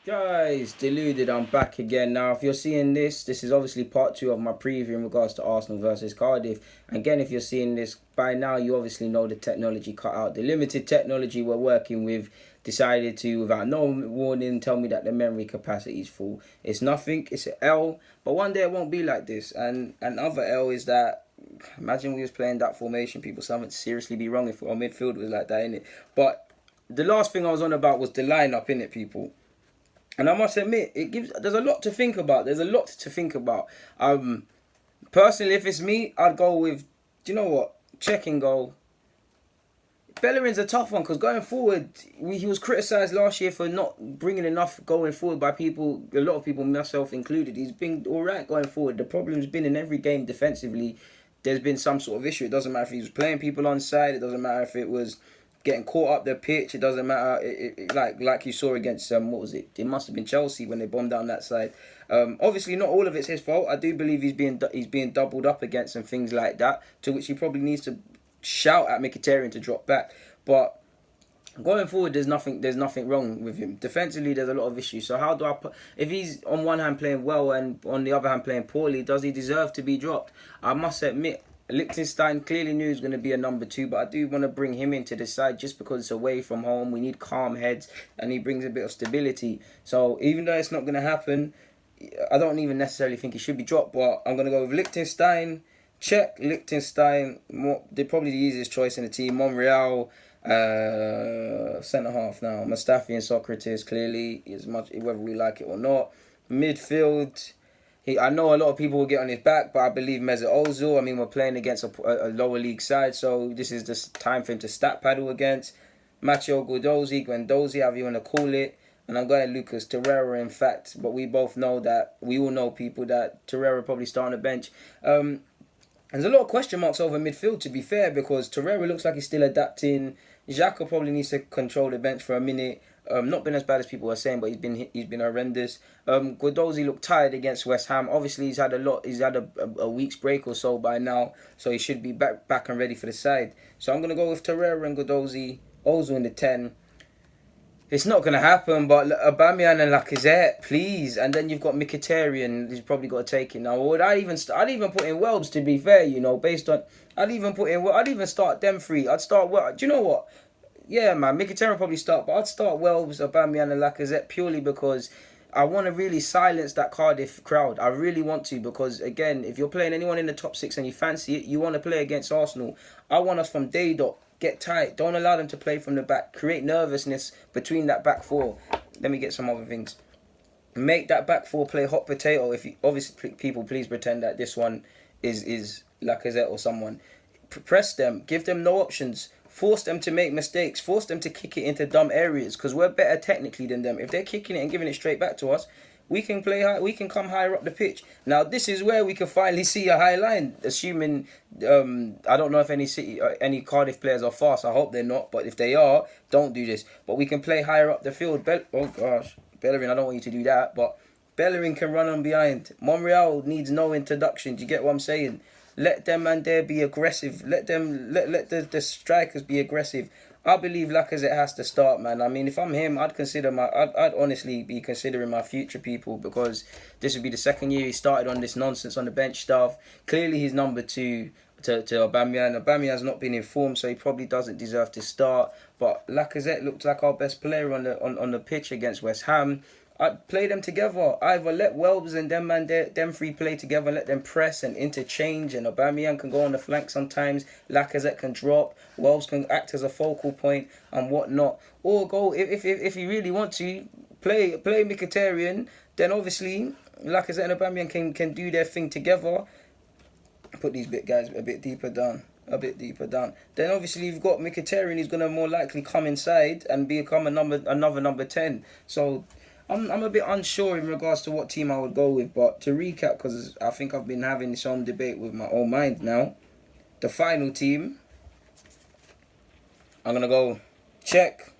Guys, deluded, I'm back again. Now, if you're seeing this is obviously part two of my preview in regards to Arsenal versus Cardiff. Again, if you're seeing this by now, you obviously know the technology cut out. The limited technology we're working with decided to, without no warning, tell me that the memory capacity is full. It's nothing, it's an L, but one day it won't be like this. And another L is that, imagine we was playing that formation, people, something seriously be wrong if our midfield was like that, innit? But the last thing I was on about was the lineup, innit, people? And I must admit, there's a lot to think about. There's a lot to think about. Personally, if it's me, I'd go with, do you know what? Checking goal. Bellerin's a tough one because going forward, he was criticised last year for not bringing enough going forward by people, a lot of people, myself included. He's been alright going forward. The problem's been in every game defensively. There's been some sort of issue. It doesn't matter if he was playing people on side. It doesn't matter if it was getting caught up the pitch. It doesn't matter. Like you saw against what was it? It must have been Chelsea when they bombed down that side. Obviously, not all of it's his fault. I do believe he's being doubled up against and things like that. To which he probably needs to shout at Mkhitaryan to drop back. But going forward, there's nothing wrong with him. Defensively, there's a lot of issues. So how do I put? If he's on one hand playing well and on the other hand playing poorly, does he deserve to be dropped? I must admit, Liechtenstein clearly knew he was going to be a number two, but I do want to bring him into the side just because it's away from home. We need calm heads, and he brings a bit of stability. So even though it's not going to happen, I don't even necessarily think he should be dropped. But I'm going to go with Liechtenstein. Check Liechtenstein. They're probably the easiest choice in the team. Monreal. Centre half now. Mustafi and Socrates clearly, as much whether we like it or not. Midfield. I know a lot of people will get on his back, but I believe Mesut Ozil. I mean, we're playing against a lower league side, so this is the time for him to stat paddle against. Matteo Guendouzi, however you want to call it. And I'm going Lucas Torreira, in fact. But we both know that, we all know people that Torreira probably start on the bench. There's a lot of question marks over midfield, to be fair, because Torreira looks like he's still adapting. Xhaka probably needs to control the bench for a minute. Not been as bad as people are saying, but he's been horrendous. Guendouzi looked tired against West Ham. Obviously, he's had a week's break or so by now, so he should be back and ready for the side. So I'm gonna go with Torreira and Guendouzi, Ozil in the 10. It's not going to happen, but Aubameyang and Lacazette, please. And then you've got Mkhitaryan, he's probably got to take it now. I'd even put in Welbs, to be fair, based on... I'd even start them three. I'd start... Do you know what? Yeah, man, Mkhitaryan probably start, but I'd start Welbs, Aubameyang and Lacazette purely because I want to really silence that Cardiff crowd. I really want to because, again, if you're playing anyone in the top six and you fancy it, you want to play against Arsenal. I want us from day dot. Get tight. Don't allow them to play from the back. Create nervousness between that back four. Let me get some other things. Make that back four play hot potato. If you obviously people please pretend that this one is Lacazette or someone. Press them. Give them no options. Force them to make mistakes. Force them to kick it into dumb areas because we're better technically than them. If they're kicking it and giving it straight back to us, we can play high. We can come higher up the pitch. Now this is where we can finally see a high line. Assuming I don't know if any Cardiff players are fast. I hope they're not. But if they are, don't do this. But we can play higher up the field. Oh gosh, Bellerin. I don't want you to do that. But Bellerin can run on behind. Monreal needs no introduction. Do you get what I'm saying? Let them and there be aggressive. Let the strikers be aggressive. I believe Lacazette has to start, man. I mean, if I'm him, I'd honestly be considering my future people because this would be the second year he started on this nonsense on the bench stuff. Clearly, he's number two to Aubameyang. Aubameyang's not been informed, so he probably doesn't deserve to start. But Lacazette looked like our best player on the pitch against West Ham. I'd play them together. Either let Welbs and them three play together, let them press and interchange, and Aubameyang can go on the flank sometimes. Lacazette can drop. Welbs can act as a focal point and whatnot. Or go if you really want to play Mkhitaryan, then obviously Lacazette and Aubameyang can do their thing together. Put these guys a bit deeper down. Then obviously you've got Mkhitaryan. He's gonna more likely come inside and become another number 10. So I'm a bit unsure in regards to what team I would go with, but to recap, because I think I've been having this own debate with my own mind now. The final team, I'm gonna go Czech,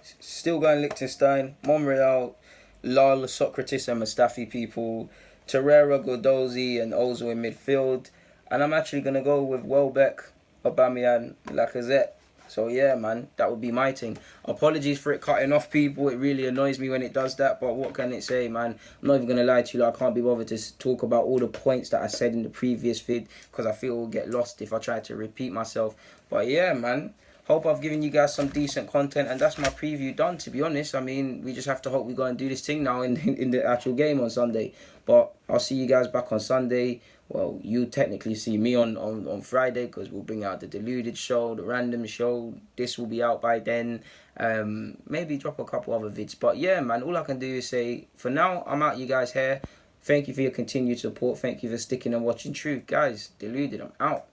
still going Liechtenstein, Monreal, Lal, Socrates and Mustafi people, Torreira, Guendouzi and Ozil in midfield, and I'm actually gonna go with Welbeck, Aubameyang, Lacazette. So yeah, man, that would be my thing. Apologies for it cutting off, people. It really annoys me when it does that. But what can it say, man? I'm not even gonna lie to you. Like, I can't be bothered to talk about all the points that I said in the previous vid because I feel we'll get lost if I try to repeat myself. But yeah, man. Hope I've given you guys some decent content, and that's my preview done. To be honest, I mean, we just have to hope we go and do this thing now in the actual game on Sunday. But I'll see you guys back on Sunday. Well, you technically see me on Friday because we'll bring out the Deluded show, the Random show. This will be out by then. Maybe drop a couple other vids. But yeah, man, all I can do is say, for now, I'm out you guys' hair. Thank you for your continued support. Thank you for sticking and watching Truth. Guys, Deluded, I'm out.